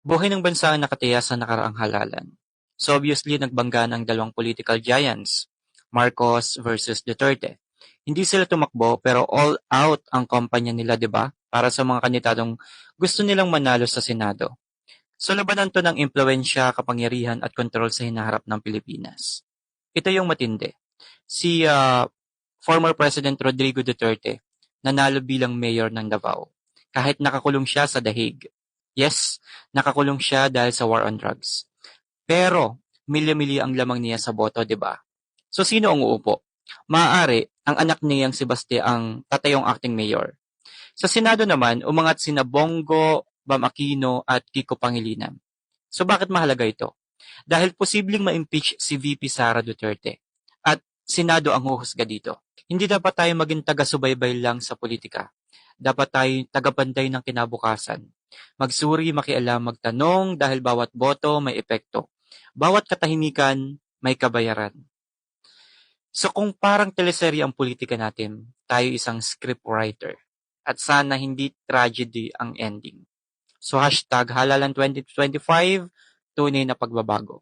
Buhay ng bansa ang nakatiya sa nakaraang halalan. So obviously, nagbangga ng dalawang political giants, Marcos versus Duterte. Hindi sila tumakbo pero all out ang kampanya nila, 'di ba? Para sa mga kandidatong gusto nilang manalo sa Senado. So labanan to ng impluwensya, kapangyarihan at kontrol sa hinaharap ng Pilipinas. Ito yung matindi. Si former President Rodrigo Duterte nanalo bilang mayor ng Davao kahit nakakulong siya sa Dahig. Yes, nakakulong siya dahil sa war on drugs. Pero milya-mili ang lamang niya sa boto, 'di ba? So sino ang uupo? Maaari ang anak niyang si Baste ang tatayong acting mayor. Sa Senado naman, umangat sina Bongo, Bam Aquino at Kiko Pangilinan. So bakit mahalaga ito? Dahil posibleng ma-impeach si VP Sara Duterte at Senado ang huhusga dito. Hindi dapat tayo maging taga-subaybay lang sa politika. Dapat tayo tagabantay ng kinabukasan. Magsuri, makialam, magtanong dahil bawat boto may epekto. Bawat katahimikan may kabayaran. So kung parang teleserye ang politika natin, tayo isang scriptwriter. At sana hindi tragedy ang ending. So hashtag halalan 2025, tunay na pagbabago.